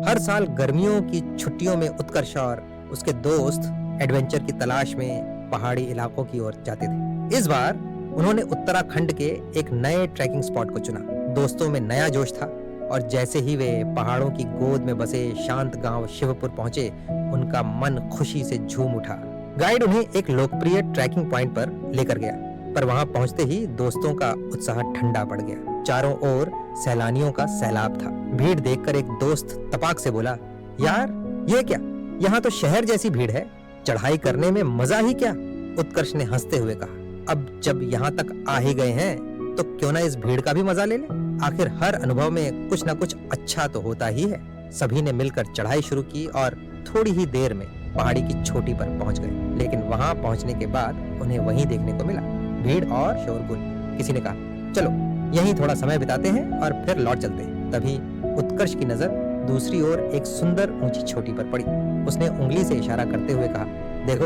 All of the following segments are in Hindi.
हर साल गर्मियों की छुट्टियों में उत्कर्ष और उसके दोस्त एडवेंचर की तलाश में पहाड़ी इलाकों की ओर जाते थे। इस बार उन्होंने उत्तराखंड के एक नए ट्रैकिंग स्पॉट को चुना। दोस्तों में नया जोश था और जैसे ही वे पहाड़ों की गोद में बसे शांत गांव शिवपुर पहुंचे, उनका मन खुशी से झूम उठा। गाइड उन्हें एक लोकप्रिय ट्रैकिंग पॉइंट पर लेकर गया, पर वहां पहुंचते ही दोस्तों का उत्साह ठंडा पड़ गया। चारों ओर सैलानियों का सैलाब था। भीड़ देखकर एक दोस्त तपाक से बोला, यार ये क्या, यहाँ तो शहर जैसी भीड़ है, चढ़ाई करने में मजा ही क्या। उत्कर्ष ने हंसते हुए कहा, अब जब यहाँ तक आ ही गए हैं तो क्यों ना इस भीड़ का भी मजा ले लें। आखिर हर अनुभव में कुछ न कुछ अच्छा तो होता ही है। सभी ने मिलकर चढ़ाई शुरू की और थोड़ी ही देर में पहाड़ी की चोटी पर पहुंच गए। लेकिन वहां पहुंचने के बाद उन्हें वहीं देखने को मिला भीड़ और शोरगुल। किसी ने कहा, चलो यहीं थोड़ा समय बिताते हैं और फिर लौट चलते हैं। तभी उत्कर्ष की नजर दूसरी ओर एक सुंदर ऊंची चोटी पर पड़ी। उसने उंगली से इशारा करते हुए कहा, देखो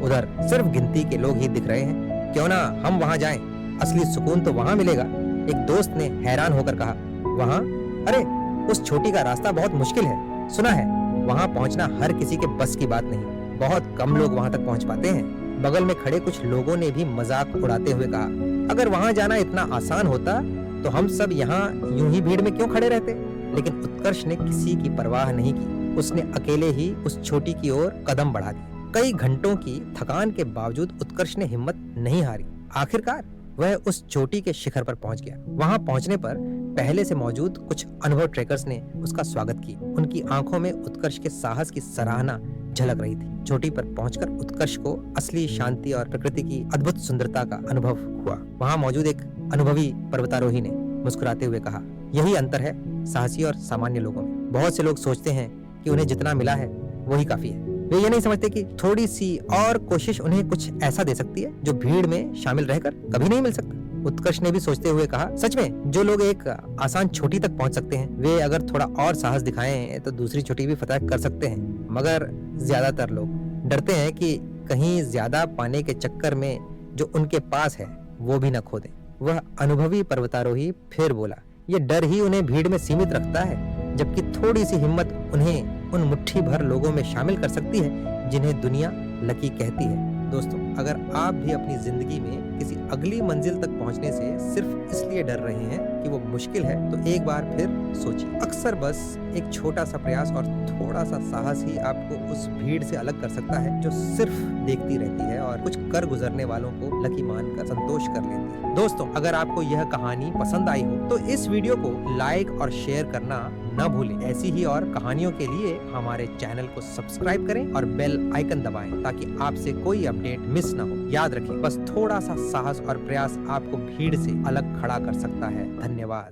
उधर सिर्फ गिनती के लोग ही दिख रहे हैं, क्यों ना हम वहां जाएं, असली सुकून तो वहां मिलेगा। एक दोस्त ने हैरान होकर कहा, वहां? अरे उस चोटी का रास्ता बहुत मुश्किल है, सुना है वहां पहुंचना हर किसी के बस की बात नहीं, बहुत कम लोग वहां तक पहुंच पाते हैं। बगल में खड़े कुछ लोगों ने भी मजाक उड़ाते हुए कहा, अगर वहां जाना इतना आसान होता तो हम सब यहाँ यूं ही भीड़ में क्यों खड़े रहते। लेकिन उत्कर्ष ने किसी की परवाह नहीं की। उसने अकेले ही उस चोटी की ओर कदम बढ़ा दिए। कई घंटों की थकान के बावजूद उत्कर्ष ने हिम्मत नहीं हारी। आखिरकार वह उस चोटी के शिखर पर पहुंच गया। वहां पहुंचने पर पहले से मौजूद कुछ अनुभव ट्रेकर्स ने उसका स्वागत किया। उनकी आंखों में उत्कर्ष के साहस की सराहना झलक रही थी। चोटी पर पहुंचकर उत्कर्ष को असली शांति और प्रकृति की अद्भुत सुंदरता का अनुभव हुआ। वहां मौजूद एक अनुभवी पर्वतारोही ने मुस्कुराते हुए कहा, यही अंतर है साहसी और सामान्य लोगों में। बहुत से लोग सोचते हैं कि उन्हें जितना मिला है वही काफी है। वे ये नहीं समझते कि थोड़ी सी और कोशिश उन्हें कुछ ऐसा दे सकती है जो भीड़ में शामिल रहकर कभी नहीं मिल सकता। उत्कर्ष ने भी सोचते हुए कहा, सच में जो लोग एक आसान चोटी तक पहुंच सकते हैं, वे अगर थोड़ा और साहस दिखाएं तो दूसरी चोटी भी फतह कर सकते हैं। मगर ज्यादातर लोग डरते हैं कि कहीं ज्यादा पाने के चक्कर में जो उनके पास है वो भी न खो दें। वह अनुभवी पर्वतारोही फिर बोला, ये डर ही उन्हें भीड़ में सीमित रखता है, जबकि थोड़ी सी हिम्मत उन्हें उन मुट्ठी भर लोगों में शामिल कर सकती है जिन्हें दुनिया लकी कहती है। दोस्तों, अगर आप भी अपनी जिंदगी में किसी अगली मंजिल तक पहुंचने से सिर्फ इसलिए डर रहे हैं कि वो मुश्किल है, तो एक बार फिर सोचिए। अक्सर बस एक छोटा सा प्रयास और थोड़ा सा साहस ही आपको उस भीड़ से अलग कर सकता है जो सिर्फ देखती रहती है और कुछ कर गुजरने वालों को लकी मानकर संतोष कर लेती है। दोस्तों, अगर आपको यह कहानी पसंद आई हो तो इस वीडियो को लाइक और शेयर करना न भूलें। ऐसी ही और कहानियों के लिए हमारे चैनल को सब्सक्राइब करें और बेल आइकन दबाएं ताकि आपसे कोई अपडेट मिस न हो। याद रखें, बस थोड़ा सा साहस और प्रयास आपको भीड़ से अलग खड़ा कर सकता है। धन्यवाद।